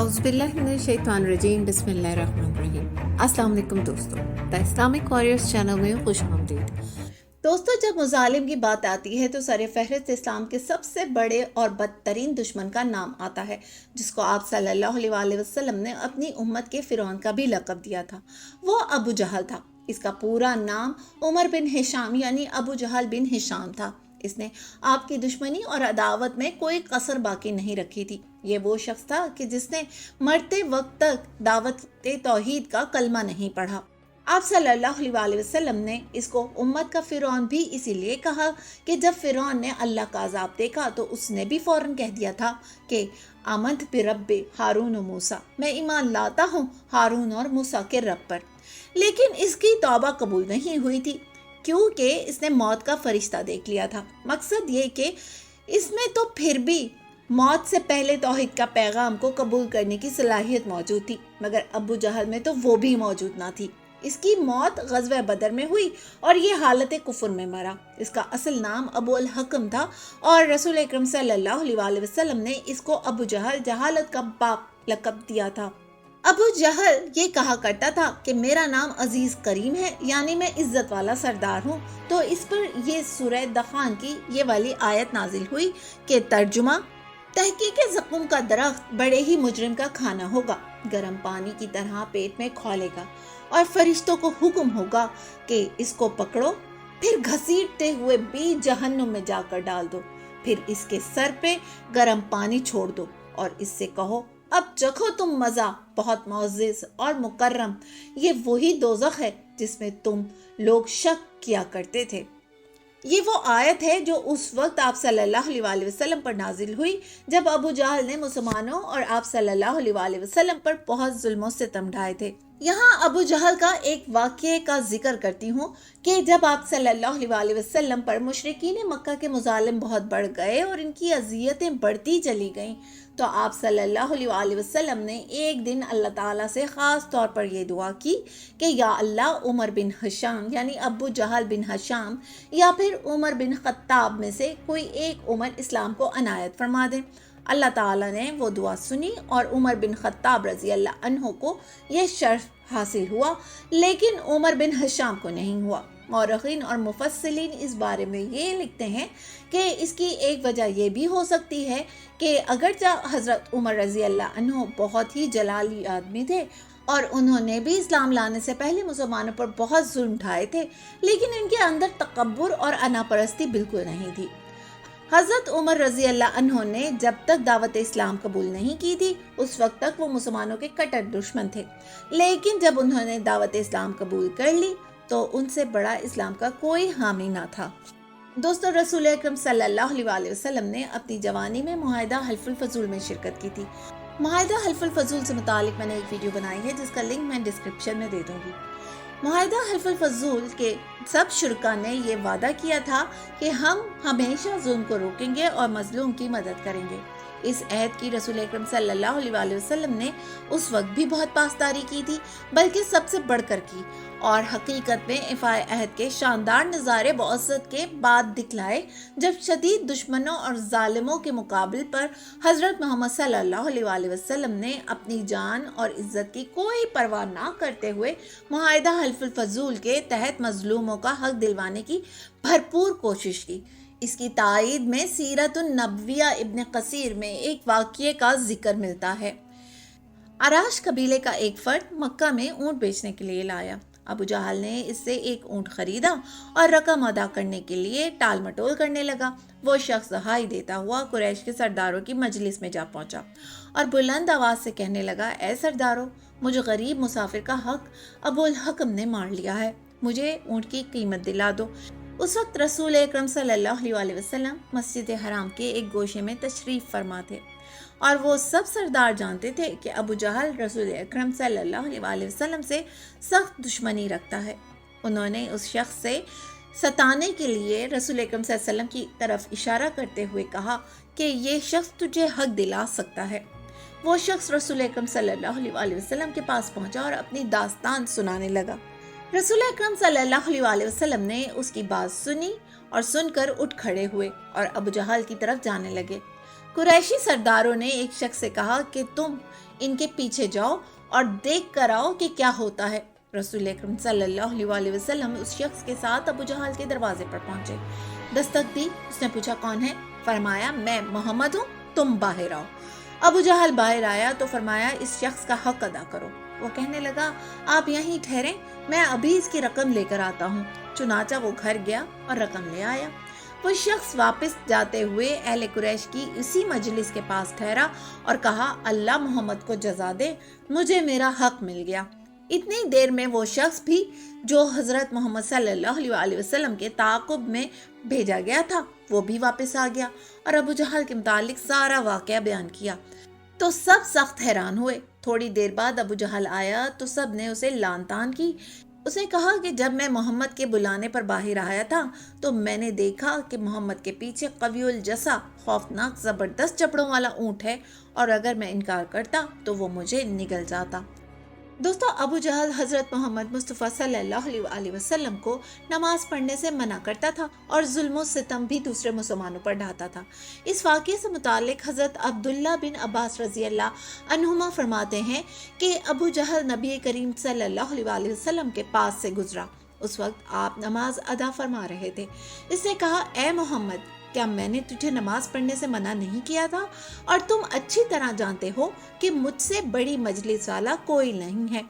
औज़ुबिल्लाहिमिनश्शैतानिर्रजीम बिस्मिल्लाहिर्रहमानिर्रहीम। अस्सलाम वालेकुम दोस्तों, द इस्लामिक वॉरियर्स चैनल में खुश आमदीद। दोस्तों, जब मुजालिम की बात आती है तो सर फहरिस्त इस्लाम के सबसे बड़े और बदतरीन दुश्मन का नाम आता है, जिसको आप सल्लल्लाहु अलैहि वसल्लम ने अपनी उम्मत के फ़िरौन का भी लक़ब दिया था। वो अबू जहल था। इसका पूरा नाम उमर बिन हिशाम यानी अबू जहल बिन हिशाम था। इसने आपकी दुश्मनी और अदावत में कोई कसर बाकी नहीं रखी थी। ये वो शख्स था कि जिसने मरते वक्त तक दावत तौहीद का कलमा नहीं पढ़ा। आप सल्लल्लाहु अलैहि वसल्लम ने इसको उम्मत का फ़िरौन भी इसीलिए कहा कि जब फ़िरौन ने अल्लाह का अज़ाब देखा तो उसने भी फ़ौरन कह दिया था कि आमंत बिरब्बि हारून व मूसा, मैं ईमान लाता हूँ हारून और मूसा के रब पर। लेकिन इसकी तौबा कबूल नहीं हुई थी, क्योंकि इसने मौत का फरिश्ता देख लिया था। मकसद ये कि इसमें तो फिर भी मौत से पहले तौहीद का पैगाम को कबूल करने की सलाहियत मौजूद थी, मगर अबू जहल में तो वो भी मौजूद ना थी। इसकी मौत ग़ज़वा बदर में हुई और ये हालत कुफ्र में मरा। इसका असल नाम अबू अल हकम था और रसूल अकरम सल्लल्लाहु अलैहि वसल्लम ने इसको अबू जहल जहालत का बाप लक़ब दिया था। अबू जहल ये कहा करता था कि मेरा नाम अजीज करीम है, यानी मैं इज्जत वाला सरदार हूँ। तो इस पर ये सूरह दखान की ये वाली आयत नाजिल हुई कि तर्जुमा, तहकीक ज़क़ूम का दरख्त बड़े ही मुजरिम का खाना होगा, गर्म पानी की तरह पेट में खौलेगा और फरिश्तों को हुक्म होगा कि इसको पकड़ो, फिर घसीटते हुए बीच जहन्नुम में जाकर डाल दो, फिर इसके सर पे गर्म पानी छोड़ दो और इससे कहो अब चखो तुम मज़ा, बहुत मुअज़्ज़ज़ और मुकर्रम। ये वही दोज़ख है जिसमें तुम लोग शक किया करते थे। ये वो आयत है जो उस वक्त आप सल्लल्लाहु अलैहि वसल्लम पर नाजिल हुई जब अबू जहल ने मुसलमानों और आप सल्लल्लाहु अलैहि वसल्लम पर बहुत जुल्म सितम ढाए थे। यहाँ अबू जहल का एक वाक़ये का जिक्र करती हूँ कि जब आप सल्लल्लाहु अलैहि वसल्लम पर मुशरिकीन मक्का के मुजालिम बहुत बढ़ गए और इनकी अज़ियतें बढ़ती चली गईं, तो आप सल्लल्लाहु अलैहि वसल्लम ने एक दिन अल्लाह ताला से ख़ास तौर पर यह दुआ की कि या अल्लाह, उमर बिन हिशाम यानी अबू जहल बिन हिशाम या फिर उमर बिन ख़त्ताब में से कोई एक उमर इस्लाम को अनायत फरमा दें। अल्लाह ताला ने वो दुआ सुनी और उमर बिन ख़त्ताब रज़ी अल्लाह अन्हो को यह शर्फ हासिल हुआ, लेकिन उमर बिन हिशाम को नहीं हुआ। मौरख़ीन और मुफस्सिलीन इस बारे में ये लिखते हैं कि इसकी एक वजह यह भी हो सकती है कि अगरचे हज़रत उमर रज़ी अल्लाह अन्हो बहुत ही जलाली आदमी थे और उन्होंने भी इस्लाम लाने से पहले मुसलमानों पर बहुत जुल्म ढाए थे, लेकिन इनके अंदर तकब्बुर और अनापरस्ती बिल्कुल नहीं थी। हज़रत उमर रज़ी अल्लाह अन्हो ने जब तक दावत इस्लाम कबूल नहीं की थी, उस वक्त तक वो मुसलमानों के कट्टर दुश्मन थे, लेकिन जब उन्होंने दावत इस्लाम कबूल कर ली तो उनसे बड़ा इस्लाम का कोई हामी ना था। दोस्तों, रसूल अकरम सल्लल्लाहु अलैहि वसल्लम ने अपनी जवानी में मुआहिदा हल्फुल फजूल में शिरकत की थी। मुआहिदा हल्फुल फजूल से मुतालिक मैंने एक वीडियो बनाई है जिसका लिंक मैं डिस्क्रिप्शन में दे दूंगी। मुआहिदा हल्फुल फजूल के सब शुरका ने ये वादा किया था कि हम हमेशा जुल्म को रोकेंगे और मजलूम की मदद करेंगे। इस अहद की रसूल अकरम सल्लल्लाहु अलैहि वसल्लम ने उस वक्त भी बहुत पासदारी की थी, बल्कि सबसे बढ़कर की, और हकीकत में इफ़ाए अहद के शानदार नज़ारे बअसत के बाद दिखलाए जब शदीद दुश्मनों और जालिमों के मुकाबले पर हज़रत मोहम्मद सल्लल्लाहु अलैहि वसल्लम ने अपनी जान और इज़्ज़त की कोई परवाह ना करते हुए मुआहिदा हल्फुल फजूल के तहत मजलूमों का हक दिलवाने की भरपूर कोशिश की। इसकी ताईद में सीरतुन नबविया इब्न कसीर में एक वाक़ये का जिक्र मिलता है। अराश कबीले का एक फर्द मक्का में ऊँट बेचने के लिए लाया। अबू जहल ने इससे एक ऊँट खरीदा और रकम अदा करने के लिए टाल मटोल करने लगा। वो शख्स दहाई देता हुआ कुरैश के सरदारों की मजलिस में जा पहुंचा और बुलंद आवाज़ से कहने लगा, ऐ सरदारों, मुझे गरीब मुसाफिर का हक अबुल हकम ने मार लिया है, मुझे ऊँट की कीमत दिला दो। उस वक्त रसूल अकरम सल्लल्लाहु अलैहि वसल्लम मस्जिद हराम के एक गोशे में तशरीफ़ फरमा थे और वो सब सरदार जानते थे कि अबू जहल रसूल अकरम सल्लल्लाहु अलैहि वसल्लम से सख्त दुश्मनी रखता है। उन्होंने उस शख्स से सताने के लिए रसूल अकरम सल्लल्लाहु अलैहि वसल्लम की तरफ इशारा करते हुए कहा कि ये शख्स तुझे हक दिला सकता है। वो शख्स रसूल अकरम सल्लल्लाहु अलैहि वसल्लम के पास पहुंचा और अपनी दास्तान सुनाने लगा। रसूल अकरम सल्लल्लाहु अलैहि वसल्लम ने उसकी बात सुनी और सुनकर उठ खड़े हुए और अबू जहल की तरफ जाने लगे। कुरैशी सरदारों ने एक शख्स से कहा कि तुम इनके पीछे जाओ और देख कर आओ कि क्या होता है। रसूल अकरम सल्लल्लाहु अलैहि वसल्लम उस शख्स के साथ अबू जहल के दरवाजे पर पहुंचे। दस्तक दी। उसने पूछा, कौन है? फरमाया, मैं मोहम्मद हूँ, तुम बाहर आओ। अबू जहल बाहर आया तो फरमाया, इस शख्स का हक अदा करो। वो कहने लगा, आप यहीं ठहरें, मैं अभी इसकी रकम लेकर आता हूँ। चुनाचा वो घर गया और रकम ले आया। वो शख्स वापस जाते हुए अहले कुरैश की इसी मजलिस के पास ठहरा और कहा, अल्लाह मोहम्मद को जजा दे, मुझे मेरा हक मिल गया। इतनी देर में वो शख्स भी जो हजरत मोहम्मद सल्लल्लाहु अलैहि वसल्लम के ताक़ुब में भेजा गया था, वो भी वापस आ गया और अबू जहल के मुतालिक सारा वाक़या बयान किया तो सब सख्त हैरान हुए। थोड़ी देर बाद अबू जहल आया तो सब ने उसे लान तान की। उसने कहा कि जब मैं मोहम्मद के बुलाने पर बाहर आया था तो मैंने देखा कि मोहम्मद के पीछे कवियुल जसा खौफनाक ज़बरदस्त जबड़ों वाला ऊँट है और अगर मैं इनकार करता तो वो मुझे निगल जाता। दोस्तों, अबू जहल हज़रत मोहम्मद मुस्तफ़ा सल्लल्लाहु अलैहि वसल्लम को नमाज पढ़ने से मना करता था और जुल्म सितम भी दूसरे मुसलमानों पर ढाता था। इस वाक़े से मुतालिक हज़रत अब्दुल्ला बिन अब्बास रज़ी अल्लाह अन्हुमा फरमाते हैं कि अबू जहल नबी करीम सल्लल्लाहु अलैहि वसल्लम के पास से गुजरा। उस वक्त आप नमाज अदा फरमा रहे थे। इसने कहा, ए मोहम्मद, क्या मैंने तुझे नमाज पढ़ने से मना नहीं किया था? और तुम अच्छी तरह जानते हो कि मुझसे बड़ी मजलिस वाला कोई नहीं है।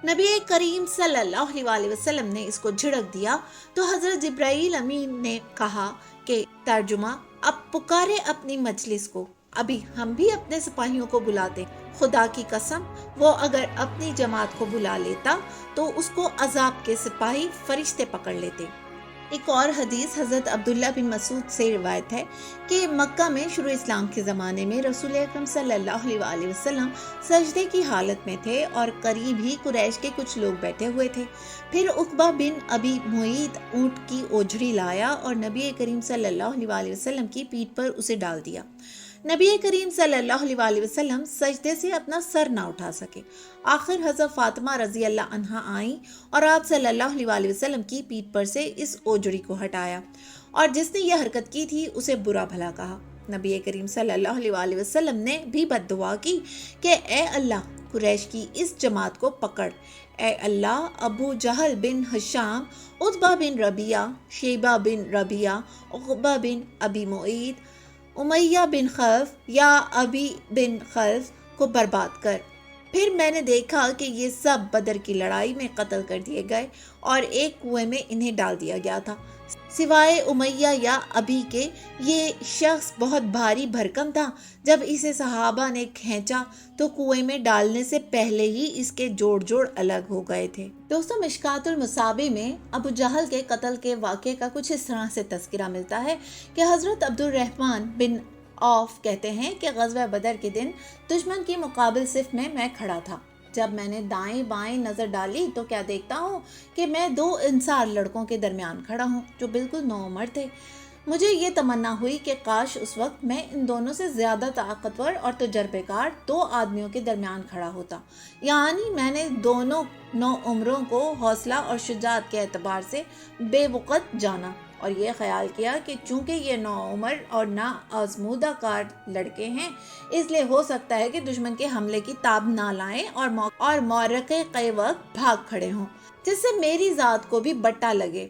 नबी करीम सल्लल्लाहु अलैहि वसल्लम ने इसको झिड़क दिया तो हजरत जिब्राइल अमीन ने कहा कि तर्जुमा, अब पुकारे अपनी मजलिस को, अभी हम भी अपने सिपाहियों को बुलाते। खुदा की कसम, वो अगर अपनी जमात को बुला लेता तो उसको अजाब के सिपाही फरिश्ते पकड़ लेते। एक और हदीस हज़रत अब्दुल्ला बिन मसूद से रिवायत है कि मक्का में शुरू इस्लाम के ज़माने में रसूल अकरम सल्लल्लाहु अलैहि वसल्लम सजदे की हालत में थे और करीब ही कुरैश के कुछ लोग बैठे हुए थे। फिर उकबा बिन अबी मुईत ऊँट की ओझड़ी लाया और नबी करीम सल्लल्लाहु अलैहि वसल्लम की पीठ पर उसे डाल दिया। नबी करीम सल्लल्लाहु अलैहि वसल्लम सजदे से अपना सर ना उठा सके। आखिर हज़रत फातिमा रज़ी अल्लाह अन्हा आई और आप सल्लल्लाहु अलैहि वसल्लम की पीठ पर से इस ओझड़ी को हटाया और जिसने यह हरकत की थी उसे बुरा भला कहा। नबी करीम सल्लल्लाहु अलैहि वसल्लम ने भी बद्दुआ की कि ए अल्लाह, कुरैश की इस जमात को पकड़। ए अल्लाह, अबू जहल बिन हिशाम, उतबा बिन रबिया, शेबा बिन रबिया, उक़बा बिन अबी मुईत, उमैया बिन खल्फ या अबी बिन खल्फ को बर्बाद कर। फिर मैंने देखा कि ये सब बदर की लड़ाई में कत्ल कर दिए गए और एक कुएं में इन्हें डाल दिया गया था। सिवाय उमैया या अबी के ये शख्स बहुत भारी भरकम था। जब इसे सहाबा ने खींचा तो कुएं में डालने से पहले ही इसके जोड़ जोड़ अलग हो गए थे। दोस्तों, मिशकातुल मुसाबी में अबू जहल के कत्ल के वाक़े का कुछ इस तरह से तज़किरा मिलता है कि हज़रत अब्दुर्रहमान बिन औफ कहते हैं कि ग़ज़वा बदर के दिन दुश्मन की मुकाबिल सिफ में मैं खड़ा था। जब मैंने दाएं बाएं नज़र डाली तो क्या देखता हूँ कि मैं दो इंसार लड़कों के दरमियान खड़ा हूँ जो बिल्कुल नौउम्र थे। मुझे ये तमन्ना हुई कि काश उस वक्त मैं इन दोनों से ज़्यादा ताकतवर और तजर्बेकार दो आदमियों के दरमियान खड़ा होता। यानी मैंने दोनों नौउम्रों को हौसला और शुजाअत के एतबार से बेवक़्त जाना और ये ख्याल किया कि चूंकि ये नौउम्र और ना आजमूदा कार लड़के हैं, इसलिए हो सकता है कि दुश्मन के हमले की ताब ना लाएं और मौरक़े क़े वक्त भाग खड़े हों, जिससे मेरी ज़ात को भी बट्टा लगे।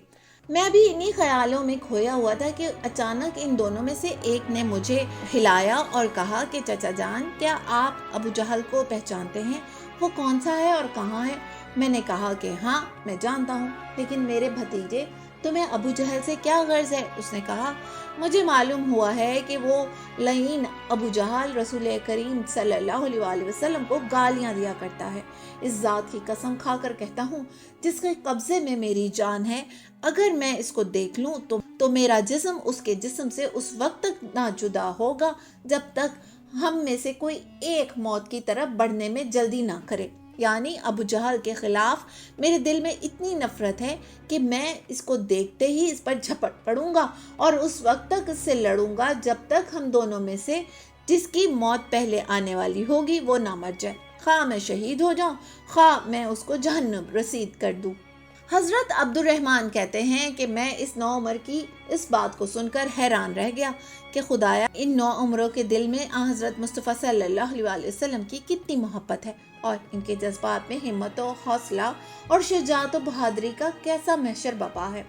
मैं भी इन्हीं ख्यालों में खोया हुआ था कि अचानक इन दोनों में से एक ने मुझे हिलाया और कहा कि चचा जान, क्या आप अबू जहल को पहचानते हैं? वो कौन सा है और कहाँ है? मैंने कहा कि हाँ, मैं जानता हूँ, लेकिन मेरे भतीजे, तुम्हें अबू जहल से क्या गर्ज है? उसने कहा, मुझे मालूम हुआ है कि वो लईन अबू जहल रसूल करीम सल्लल्लाहु अलैहि वसल्लम को गालियां दिया करता है। इस ज़ात की कसम खाकर कहता हूँ जिसके कब्जे में मेरी जान है, अगर मैं इसको देख लूँ तो मेरा जिस्म उसके जिस्म से उस वक्त तक ना जुदा होगा जब तक हम में से कोई एक मौत की तरफ बढ़ने में जल्दी ना करे। यानी अबू जहल के खिलाफ मेरे दिल में इतनी नफरत है कि मैं इसको देखते ही इस पर झपट पड़ूंगा और उस वक्त तक इससे लड़ूंगा जब तक हम दोनों में से जिसकी मौत पहले आने वाली होगी वो ना मर जाए। खा मैं शहीद हो जाऊं, खा मैं उसको जहन्नम रसीद कर दूं। حضرت عبد الرحمن کہتے ہیں کہ میں اس نو عمر کی اس بات کو سن کر حیران رہ گیا کہ خدایا ان نو عمروں کے دل میں حضرت مصطفیٰ صلی اللہ علیہ وسلم کی کتنی محبت ہے اور ان کے جذبات میں ہمت و حوصلہ اور شجاعت و بہادری کا کیسا محشر بپا ہے۔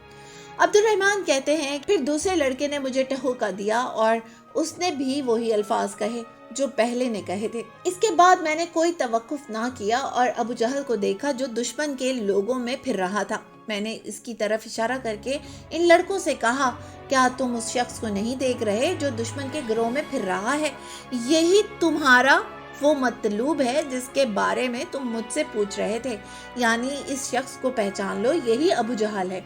عبد الرحمن کہتے ہیں پھر دوسرے لڑکے نے مجھے ٹہوکا دیا اور اس نے بھی وہی الفاظ کہے جو پہلے نے کہے تھے۔ اس کے بعد میں نے کوئی توقف نہ کیا اور ابو جہل کو دیکھا جو دشمن کے لوگوں میں پھر رہا تھا۔ میں نے اس کی طرف اشارہ کر کے ان لڑکوں سے کہا، کیا تم اس شخص کو نہیں دیکھ رہے جو دشمن کے گروہ میں پھر رہا ہے؟ یہی تمہارا وہ مطلوب ہے جس کے بارے میں تم مجھ سے پوچھ رہے تھے، یعنی اس شخص کو پہچان لو، یہی ابو جہل ہے۔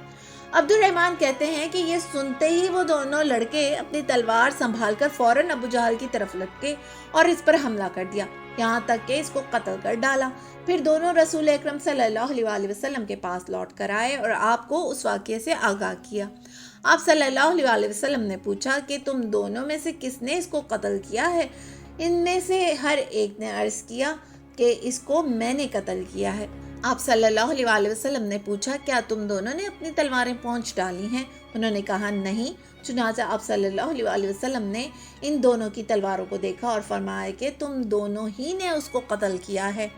عبد الرحمن کہتے ہیں کہ یہ سنتے ہی وہ دونوں لڑکے اپنی تلوار سنبھال کر فوراً ابو جہل کی طرف لٹکے اور اس پر حملہ کر دیا، یہاں تک کہ اس کو قتل کر ڈالا۔ پھر دونوں رسول اکرم صلی اللہ علیہ وسلم کے پاس لوٹ کر آئے اور آپ کو اس واقعے سے آگاہ کیا۔ آپ صلی اللہ علیہ وسلم نے پوچھا کہ تم دونوں میں سے کس نے اس کو قتل کیا ہے؟ ان میں سے ہر ایک نے عرض کیا کہ اس کو میں نے قتل کیا ہے۔ آپ صلی اللہ علیہ وسلم نے پوچھا کیا تم دونوں نے اپنی تلواریں پہنچ ڈالی ہیں؟ انہوں نے کہا نہیں۔ چنانچہ آپ صلی اللہ علیہ وسلم نے ان دونوں کی تلواروں کو دیکھا اور فرمایا کہ تم دونوں ہی نے اس کو قتل کیا ہے۔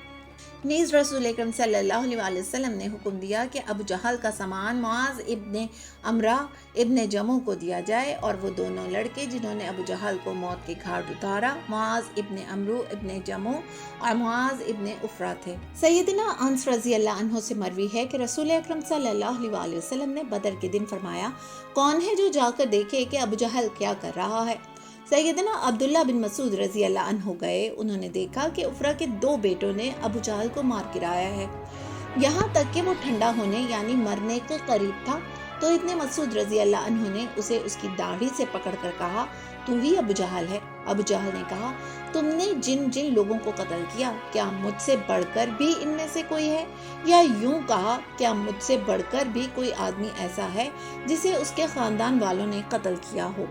نیز رسول اکرم صلی اللہ علیہ وسلم نے حکم دیا کہ ابو جہل کا سامان معاذ ابن امرہ ابن جمو کو دیا جائے، اور وہ دونوں لڑکے جنہوں نے ابو جہل کو موت کے گھاٹ اتارا معاذ ابن امرو ابن جمو اور معاذ ابن افرا تھے۔ سیدنا انس رضی اللہ عنہ سے مروی ہے کہ رسول اکرم صلی اللہ علیہ وسلم نے بدر کے دن فرمایا، کون ہے جو جا کر دیکھے کہ ابو جہل کیا کر رہا ہے؟ سیدنا عبداللہ بن مسعود رضی اللہ عنہ گئے، انہوں نے دیکھا کہ افرا کے 2 بیٹوں نے ابو جہل کو مار گرایا ہے، یہاں تک کہ وہ ٹھنڈا ہونے یعنی مرنے کے قریب تھا۔ تو ابن مسعود رضی اللہ عنہ نے اسے اس کی داڑھی سے پکڑ کر کہا، تو ہی ابو جہل ہے۔ ابو جہل نے کہا، تم نے جن جن لوگوں کو قتل کیا، کیا مجھ سے بڑھ کر بھی ان میں سے کوئی ہے؟ یا یوں کہا، کیا مجھ سے بڑھ کر بھی کوئی آدمی ایسا ہے جسے اس کے خاندان والوں نے قتل کیا ہو؟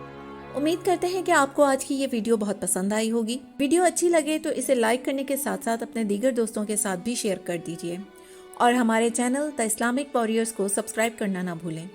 امید کرتے ہیں کہ آپ کو آج کی یہ ویڈیو بہت پسند آئی ہوگی۔ ویڈیو اچھی لگے تو اسے لائک کرنے کے ساتھ ساتھ اپنے دیگر دوستوں کے ساتھ بھی شیئر کر دیجیے، اور ہمارے چینل دی اسلامک واریئرز کو سبسکرائب کرنا نہ بھولیں۔